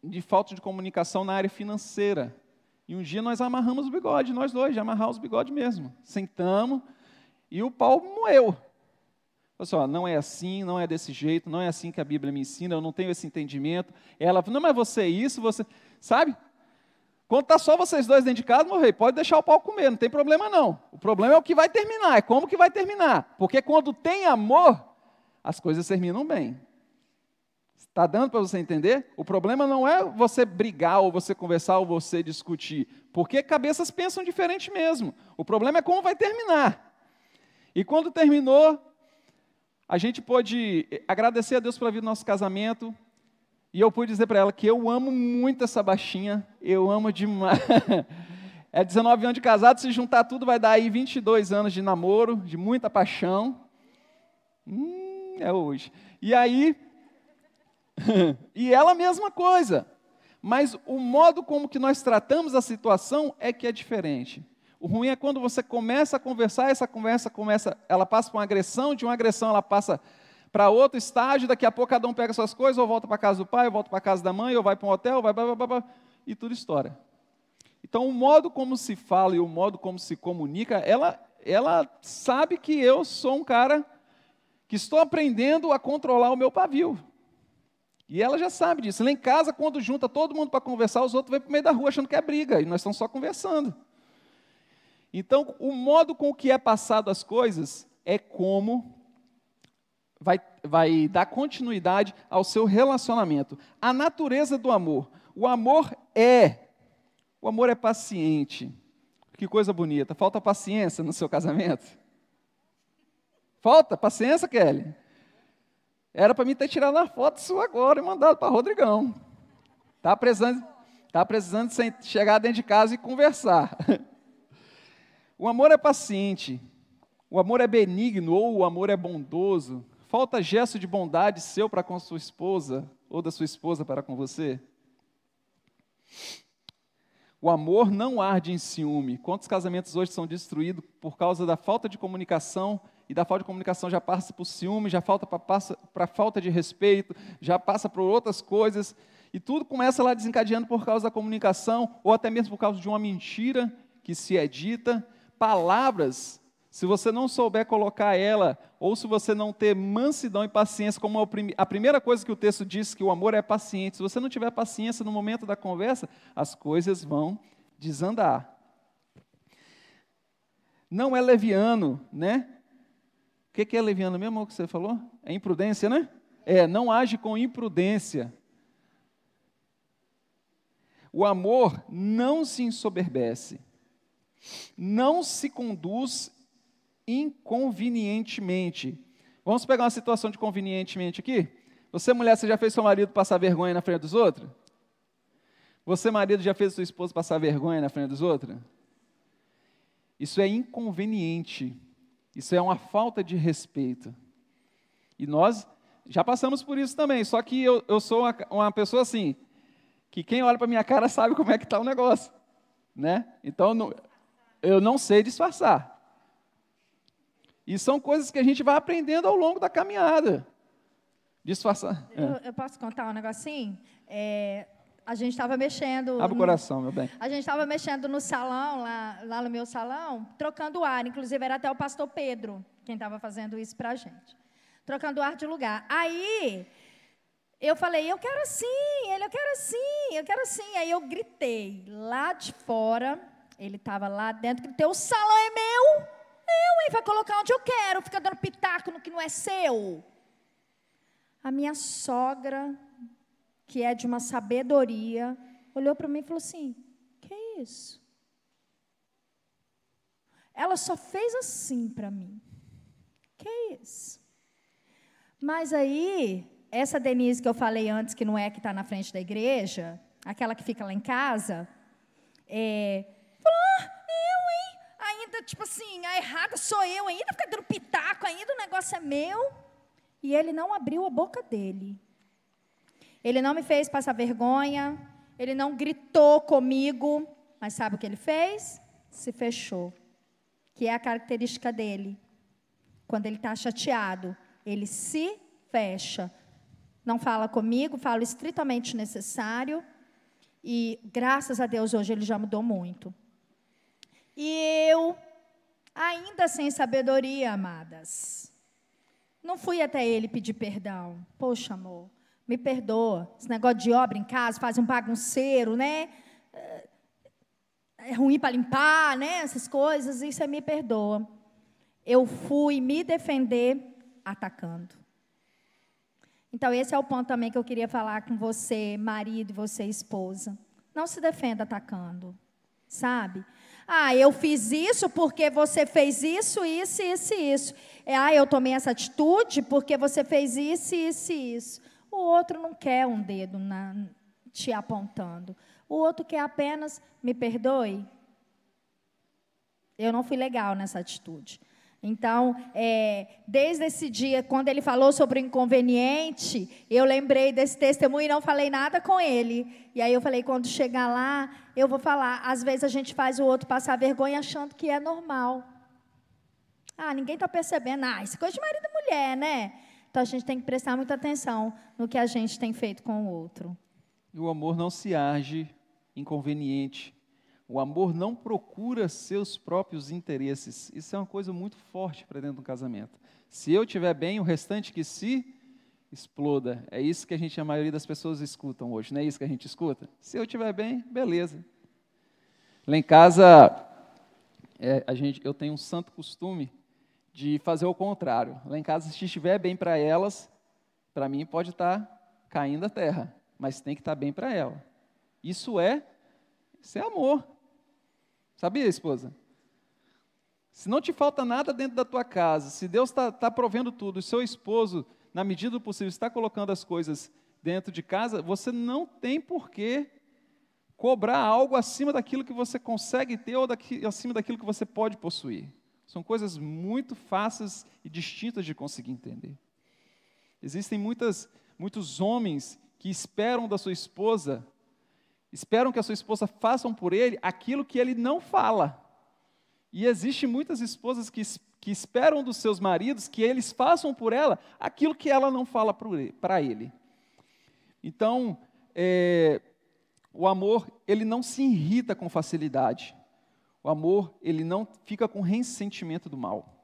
de falta de comunicação na área financeira. E um dia nós amarramos o bigode, nós dois, de amarrar os bigodes mesmo. Sentamos e o pau moeu. Falei assim, não é assim, não é desse jeito, não é assim que a Bíblia me ensina, eu não tenho esse entendimento. Ela falou, não, mas você é isso, você... Sabe? Quando está só vocês dois dentro de casa, meu rei, pode deixar o pau comer, não tem problema não. O problema é o que vai terminar, é como que vai terminar. Porque quando tem amor, as coisas terminam bem. Está dando para você entender? O problema não é você brigar, ou você conversar, ou você discutir. Porque cabeças pensam diferente mesmo. O problema é como vai terminar. E quando terminou, a gente pôde agradecer a Deus pela vida do nosso casamento. E eu pude dizer para ela que eu amo muito essa baixinha. Eu amo demais. É 19 anos de casado, se juntar tudo vai dar aí 22 anos de namoro, de muita paixão. É hoje. E aí... E ela a mesma coisa, mas o modo como que nós tratamos a situação é que é diferente. O ruim é quando você começa a conversar, essa conversa ela passa por uma agressão, de uma agressão ela passa para outro estágio, daqui a pouco cada um pega suas coisas, ou volta para a casa do pai, ou volta para a casa da mãe, ou vai para um hotel, e tudo estoura. Então o modo como se fala e o modo como se comunica, ela sabe que eu sou um cara que estou aprendendo a controlar o meu pavio. E ela já sabe disso. Lá em casa, quando junta todo mundo para conversar, os outros vêm para o meio da rua achando que é briga, e nós estamos só conversando. Então, o modo com que é passado as coisas é como vai dar continuidade ao seu relacionamento. A natureza do amor. O amor é paciente. Que coisa bonita. Falta paciência no seu casamento? Falta paciência, Kelly? Era para mim ter tirado a foto sua agora e mandado para Rodrigão. Tá precisando de chegar dentro de casa e conversar. O amor é paciente. O amor é benigno ou o amor é bondoso. Falta gesto de bondade seu para com sua esposa ou da sua esposa para com você? O amor não arde em ciúme. Quantos casamentos hoje são destruídos por causa da falta de comunicação? E da falta de comunicação já passa por ciúme, já passa para falta de respeito, já passa por outras coisas. E tudo começa lá desencadeando por causa da comunicação, ou até mesmo por causa de uma mentira que se é dita. Palavras se você não souber colocar ela, ou se você não ter mansidão e paciência, como a primeira coisa que o texto diz, que o amor é paciente, se você não tiver paciência no momento da conversa, as coisas vão desandar. Não é leviano, né? O que é leviano mesmo, o que você falou? É imprudência, né? Não age com imprudência. O amor não se ensoberbece, não se conduz inconvenientemente. Vamos pegar uma situação de convenientemente aqui? Você, mulher, você já fez seu marido passar vergonha na frente dos outros? Você, marido, já fez sua esposa passar vergonha na frente dos outros? Isso é inconveniente. Isso é uma falta de respeito. E nós já passamos por isso também, só que eu sou uma pessoa assim, que quem olha para a minha cara sabe como é que está o negócio, né? Então, eu não sei disfarçar. E são coisas que a gente vai aprendendo ao longo da caminhada. Disfarçar. Eu posso contar um negocinho? A gente estava mexendo... Abre o coração, meu bem. A gente estava mexendo no salão, lá no meu salão, trocando ar. Inclusive, era até o pastor Pedro quem estava fazendo isso para a gente. Trocando ar de lugar. Aí, eu falei, eu quero assim, eu quero assim, eu quero assim. Aí eu gritei lá de fora, ele estava lá dentro, gritei, o salão é meu. Vai colocar onde eu quero, fica dando pitaco no que não é seu. A minha sogra, que é de uma sabedoria, olhou para mim e falou assim, que é isso? Ela só fez assim para mim. Que é isso? Mas aí, essa Denise que eu falei antes, que não é que está na frente da igreja, aquela que fica lá em casa, falou, ainda, tipo assim, a errada sou eu, ainda fica dando pitaco, ainda o negócio é meu. E ele não abriu a boca dele. Ele não me fez passar vergonha, ele não gritou comigo, mas sabe o que ele fez? Se fechou, que é a característica dele. Quando ele está chateado, ele se fecha. Não fala comigo, fala o estritamente necessário. E, graças a Deus, hoje ele já mudou muito. E eu, ainda sem sabedoria, amadas, não fui até ele pedir perdão. Poxa, amor, me perdoa. Esse negócio de obra em casa, faz um bagunceiro, né? É ruim para limpar, né? Essas coisas, isso é me perdoa. Eu fui me defender atacando. Então, esse é o ponto também que eu queria falar com você, marido, e você, esposa. Não se defenda atacando, sabe? Eu fiz isso porque você fez isso, isso, isso e isso. Eu tomei essa atitude porque você fez isso, isso e isso. O outro não quer um dedo te apontando. O outro quer apenas, me perdoe. Eu não fui legal nessa atitude. Então, desde esse dia, quando ele falou sobre o inconveniente, eu lembrei desse testemunho e não falei nada com ele. E aí eu falei, quando chegar lá, eu vou falar. Às vezes a gente faz o outro passar vergonha achando que é normal. Ninguém está percebendo. Isso é coisa de marido e mulher, né? Então a gente tem que prestar muita atenção no que a gente tem feito com o outro. E o amor não se age inconveniente. O amor não procura seus próprios interesses. Isso é uma coisa muito forte para dentro do casamento. Se eu estiver bem, o restante que se exploda. É isso que a maioria das pessoas escutam hoje, não é isso que a gente escuta? Se eu estiver bem, beleza. Lá em casa, eu tenho um santo costume de fazer o contrário. Lá em casa, se estiver bem para elas, para mim pode estar caindo a terra, mas tem que estar bem para ela. Isso é amor. Sabia, esposa? Se não te falta nada dentro da tua casa, se Deus está provendo tudo, o seu esposo, na medida do possível, está colocando as coisas dentro de casa, você não tem por que cobrar algo acima daquilo que você consegue ter ou acima daquilo que você pode possuir. São coisas muito fáceis e distintas de conseguir entender. Existem muitos homens que esperam da sua esposa, esperam que a sua esposa faça por ele aquilo que ele não fala. E existem muitas esposas que esperam dos seus maridos que eles façam por ela aquilo que ela não fala para ele. Então, o amor, ele não se irrita com facilidade. O amor, ele não fica com ressentimento do mal.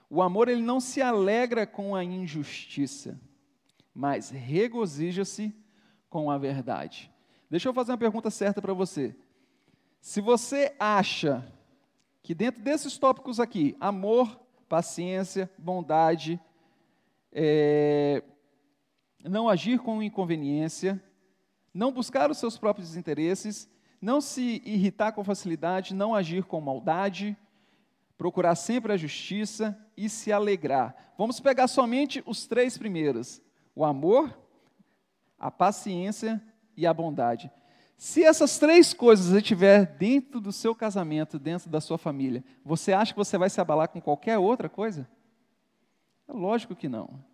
O amor, ele não se alegra com a injustiça, mas regozija-se com a verdade. Deixa eu fazer uma pergunta certa para você. Se você acha que dentro desses tópicos aqui, amor, paciência, bondade, não agir com inconveniência, não buscar os seus próprios interesses, não se irritar com facilidade, não agir com maldade, procurar sempre a justiça e se alegrar. Vamos pegar somente os 3 primeiros: o amor, a paciência e a bondade. Se essas 3 coisas estiver dentro do seu casamento, dentro da sua família, você acha que você vai se abalar com qualquer outra coisa? É lógico que não.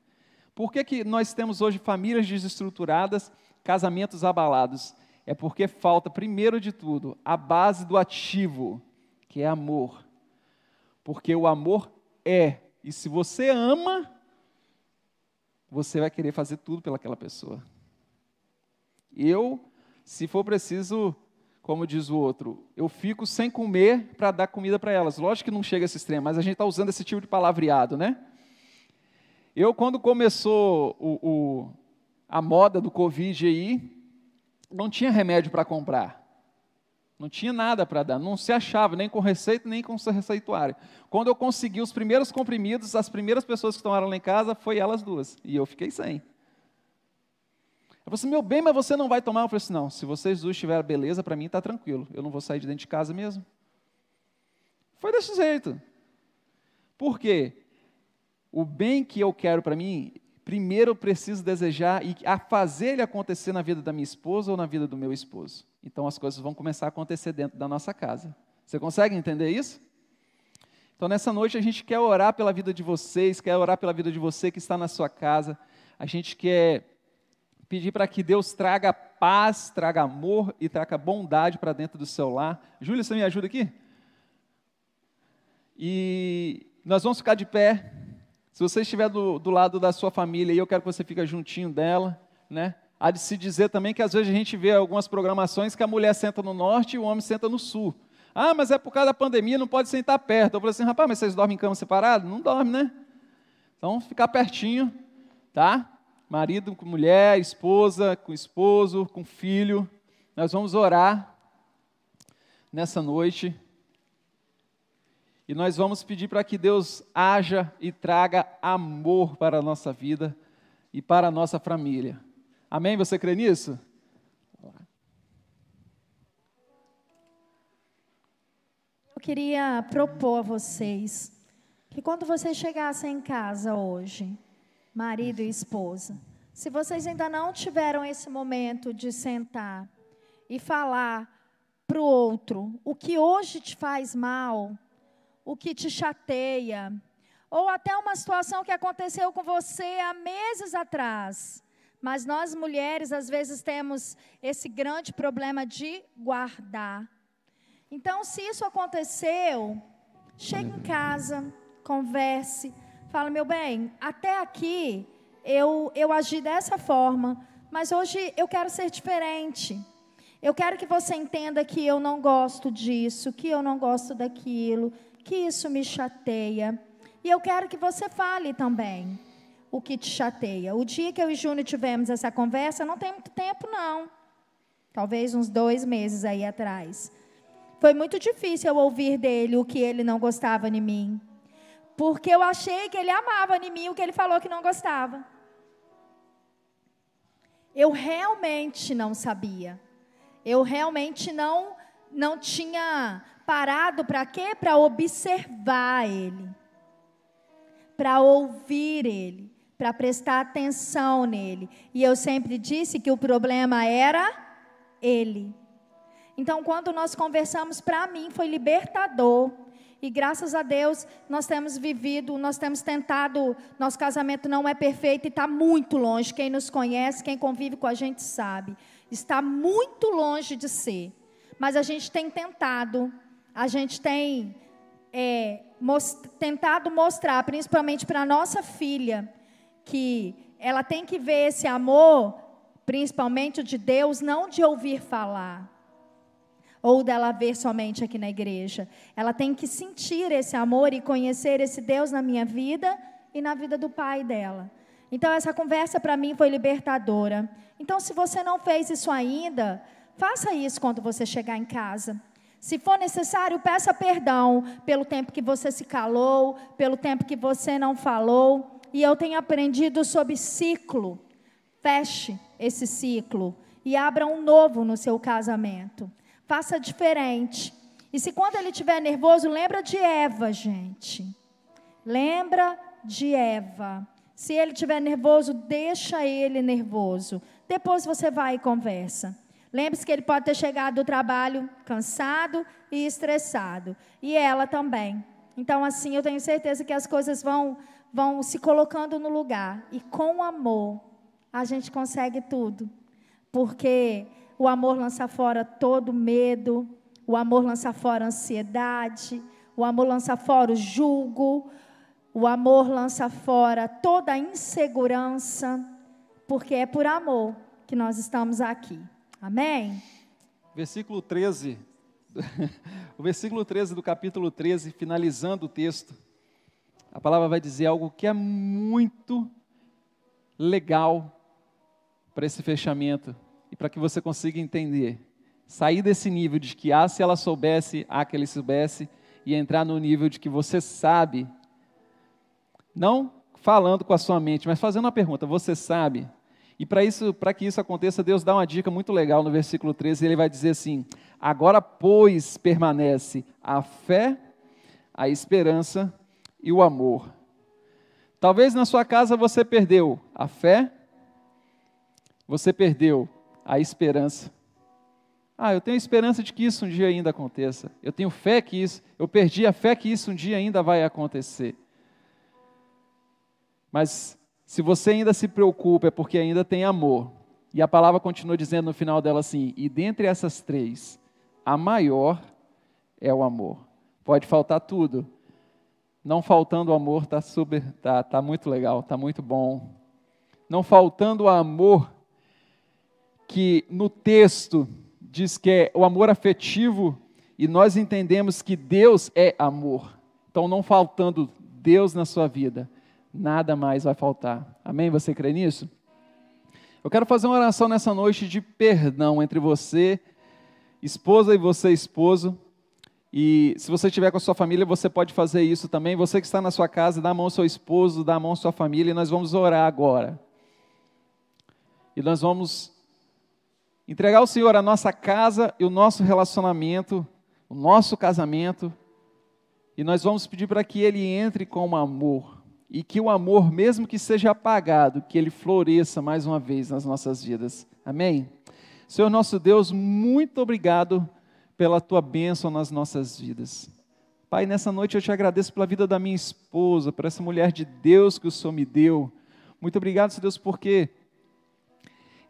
Por que nós temos hoje famílias desestruturadas, casamentos abalados? É porque falta, primeiro de tudo, a base do ativo, que é amor. Porque o amor e se você ama, você vai querer fazer tudo pelaquela pessoa. Se for preciso, como diz o outro, eu fico sem comer para dar comida para elas. Lógico que não chega a esse extremo, mas a gente está usando esse tipo de palavreado, né? Quando começou a moda do Covid aí, não tinha remédio para comprar. Não tinha nada para dar, não se achava, nem com receita, nem com receituário. Quando eu consegui os primeiros comprimidos, as primeiras pessoas que tomaram lá em casa, foi elas 2, e eu fiquei sem. Eu falei assim, meu bem, mas você não vai tomar? Eu falei assim, não, se vocês 2 tiverem beleza, para mim está tranquilo, eu não vou sair de dentro de casa mesmo. Foi desse jeito. Por quê? O bem que eu quero para mim, primeiro eu preciso desejar e a fazer ele acontecer na vida da minha esposa ou na vida do meu esposo. Então as coisas vão começar a acontecer dentro da nossa casa. Você consegue entender isso? Então nessa noite a gente quer orar pela vida de vocês, quer orar pela vida de você que está na sua casa. A gente quer pedir para que Deus traga paz, traga amor e traga bondade para dentro do seu lar. Júlia, você me ajuda aqui? E nós vamos ficar de pé. Se você estiver do lado da sua família, eu quero que você fique juntinho dela, né? Há de se dizer também que às vezes a gente vê algumas programações que a mulher senta no norte e o homem senta no sul. Ah, mas é por causa da pandemia, não pode sentar perto. Eu falei assim, rapaz, mas vocês dormem em cama separado? Não dorme, né? Então, ficar pertinho, tá? Marido com mulher, esposa com esposo, com filho. Nós vamos orar nessa noite. E nós vamos pedir para que Deus haja e traga amor para a nossa vida e para a nossa família. Amém? Você crê nisso? Eu queria propor a vocês que quando vocês chegassem em casa hoje, marido e esposa, se vocês ainda não tiveram esse momento de sentar e falar para o outro o que hoje te faz mal, o que te chateia, ou até uma situação que aconteceu com você há meses atrás. Mas nós mulheres, às vezes, temos esse grande problema de guardar. Então, se isso aconteceu, chegue em casa, converse, fala, meu bem, até aqui eu agi dessa forma, mas hoje eu quero ser diferente. Eu quero que você entenda que eu não gosto disso, que eu não gosto daquilo, que isso me chateia. E eu quero que você fale também o que te chateia. O dia que eu e Júnior tivemos essa conversa, não tem muito tempo não. Talvez uns 2 meses aí atrás. Foi muito difícil eu ouvir dele o que ele não gostava em mim. Porque eu achei que ele amava em mim o que ele falou que não gostava. Eu realmente não sabia. Eu realmente não tinha parado para quê? Para observar ele. Para ouvir ele. Para prestar atenção nele. E eu sempre disse que o problema era ele. Então, quando nós conversamos, para mim foi libertador. E graças a Deus, nós temos vivido, nós temos tentado, nosso casamento não é perfeito e está muito longe. Quem nos conhece, quem convive com a gente sabe. Está muito longe de ser. Mas a gente tem tentado, a gente tem tentado mostrar, principalmente para a nossa filha, que ela tem que ver esse amor, principalmente de Deus, não de ouvir falar. ou dela ver somente aqui na igreja. Ela tem que sentir esse amor e conhecer esse Deus na minha vida e na vida do pai dela. Então essa conversa para mim foi libertadora. Então se você não fez isso ainda, faça isso quando você chegar em casa. Se for necessário, peça perdão pelo tempo que você se calou, pelo tempo que você não falou. E eu tenho aprendido sobre ciclo. Feche esse ciclo e abra um novo no seu casamento. Faça diferente. E se quando ele estiver nervoso, lembra de Eva, gente. Lembra de Eva. Se ele estiver nervoso, deixa ele nervoso. Depois você vai e conversa. Lembre-se que ele pode ter chegado do trabalho cansado e estressado. E ela também. Então, assim, eu tenho certeza que as coisas vão se colocando no lugar. E com amor, a gente consegue tudo. Porque o amor lança fora todo medo. O amor lança fora a ansiedade. O amor lança fora o julgo. O amor lança fora toda a insegurança. Porque é por amor que nós estamos aqui. Amém? Versículo 13, o versículo 13 do capítulo 13, finalizando o texto, a palavra vai dizer algo que é muito legal para esse fechamento e para que você consiga entender. Sair desse nível de que se ela soubesse, que ele soubesse, e entrar no nível de que você sabe, não falando com a sua mente, mas fazendo uma pergunta, você sabe? E para que isso aconteça, Deus dá uma dica muito legal no versículo 13, ele vai dizer assim: agora, pois, permanece a fé, a esperança e o amor. Talvez na sua casa você perdeu a fé, você perdeu a esperança. Eu tenho esperança de que isso um dia ainda aconteça. Eu tenho fé que eu perdi a fé que isso um dia ainda vai acontecer. Mas se você ainda se preocupa, é porque ainda tem amor. E a palavra continua dizendo no final dela assim: e dentre essas três, a maior é o amor. Pode faltar tudo. Não faltando o amor, tá muito legal, está muito bom. Não faltando o amor, que no texto diz que é o amor afetivo, e nós entendemos que Deus é amor. Então não faltando Deus na sua vida, nada mais vai faltar. Amém? Você crê nisso? Eu quero fazer uma oração nessa noite de perdão entre você, esposa, e você, esposo. E se você estiver com a sua família, você pode fazer isso também. Você que está na sua casa, dá a mão ao seu esposo, dá a mão à sua família, e nós vamos orar agora. E nós vamos entregar ao Senhor a nossa casa e o nosso relacionamento, o nosso casamento. E nós vamos pedir para que Ele entre com amor. E que o amor, mesmo que seja apagado, que ele floresça mais uma vez nas nossas vidas. Amém? Senhor nosso Deus, muito obrigado pela Tua bênção nas nossas vidas. Pai, nessa noite eu te agradeço pela vida da minha esposa, por essa mulher de Deus que o Senhor me deu. Muito obrigado, Senhor Deus, porque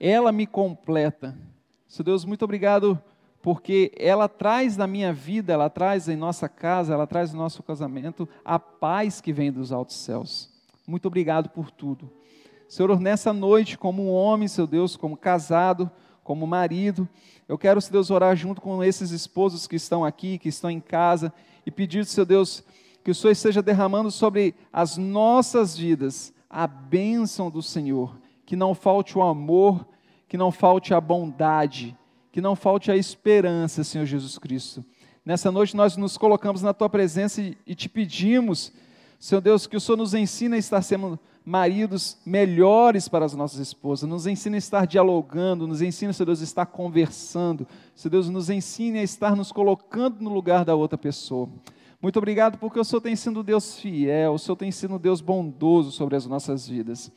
ela me completa. Senhor Deus, muito obrigado porque ela traz na minha vida, ela traz em nossa casa, ela traz no nosso casamento a paz que vem dos altos céus. Muito obrigado por tudo. Senhor, nessa noite, como um homem, Seu Deus, como casado, como marido, eu quero, Seu Deus, orar junto com esses esposos que estão aqui, que estão em casa, e pedir, Seu Deus, que o Senhor esteja derramando sobre as nossas vidas a bênção do Senhor, que não falte o amor, que não falte a bondade, que não falte a esperança, Senhor Jesus Cristo. Nessa noite nós nos colocamos na Tua presença e te pedimos, Senhor Deus, que o Senhor nos ensine a estar sendo maridos melhores para as nossas esposas, nos ensine a estar dialogando, nos ensine, Senhor Deus, a estar conversando, Senhor Deus, nos ensine a estar nos colocando no lugar da outra pessoa. Muito obrigado porque o Senhor tem sido Deus fiel, o Senhor tem sido Deus bondoso sobre as nossas vidas.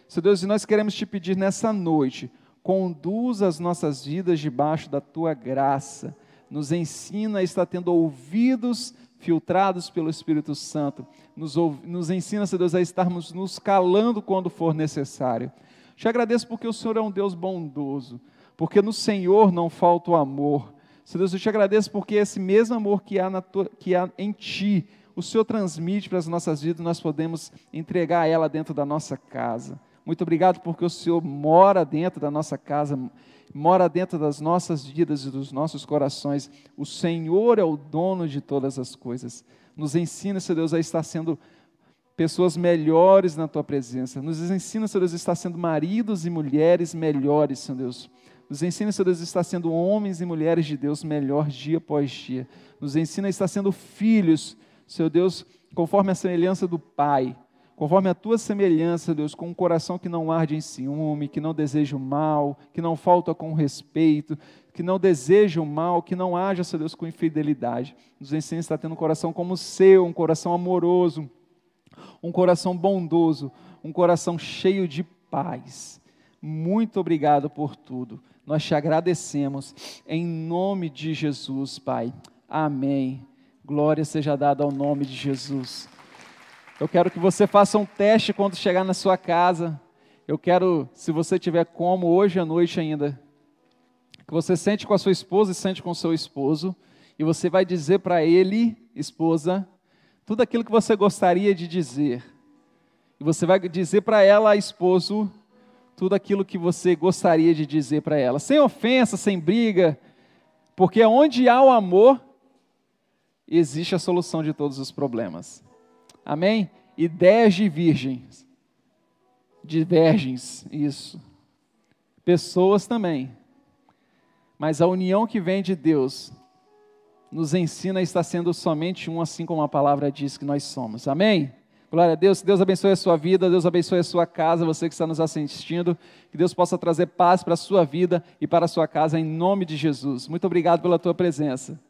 Senhor Deus, e nós queremos te pedir nessa noite, conduz as nossas vidas debaixo da Tua graça, nos ensina a estar tendo ouvidos filtrados pelo Espírito Santo, nos ensina, Senhor Deus, a estarmos nos calando quando for necessário. Te agradeço porque o Senhor é um Deus bondoso, porque no Senhor não falta o amor. Senhor Deus, eu te agradeço porque esse mesmo amor que há em Ti, o Senhor transmite para as nossas vidas, nós podemos entregar ela dentro da nossa casa. Muito obrigado porque o Senhor mora dentro da nossa casa, mora dentro das nossas vidas e dos nossos corações. O Senhor é o dono de todas as coisas. Nos ensina, Senhor Deus, a estar sendo pessoas melhores na Tua presença. Nos ensina, Senhor Deus, a estar sendo maridos e mulheres melhores, Senhor Deus. Nos ensina, Senhor Deus, a estar sendo homens e mulheres de Deus melhor dia após dia. Nos ensina a estar sendo filhos, Senhor Deus, conforme a semelhança do Pai. Conforme a Tua semelhança, Deus, com um coração que não arde em ciúme, que não deseja o mal, que não falta com respeito, que não deseja o mal, que não haja, Senhor Deus, com infidelidade. Nos ensina a estar tendo um coração como o seu, um coração amoroso, um coração bondoso, um coração cheio de paz. Muito obrigado por tudo. Nós te agradecemos em nome de Jesus, Pai. Amém. Glória seja dada ao nome de Jesus. Eu quero que você faça um teste quando chegar na sua casa. Eu quero, se você tiver como, hoje à noite ainda, que você sente com a sua esposa e sente com o seu esposo, e você vai dizer para ele, esposa, tudo aquilo que você gostaria de dizer. E você vai dizer para ela, esposo, tudo aquilo que você gostaria de dizer para ela. Sem ofensa, sem briga, porque onde há o amor, existe a solução de todos os problemas. Amém? Ideias de virgens. De virgens, isso. Pessoas também. Mas a união que vem de Deus nos ensina a estar sendo somente um, assim como a palavra diz que nós somos. Amém? Glória a Deus. Que Deus abençoe a sua vida, Deus abençoe a sua casa, você que está nos assistindo. Que Deus possa trazer paz para a sua vida e para a sua casa, em nome de Jesus. Muito obrigado pela tua presença.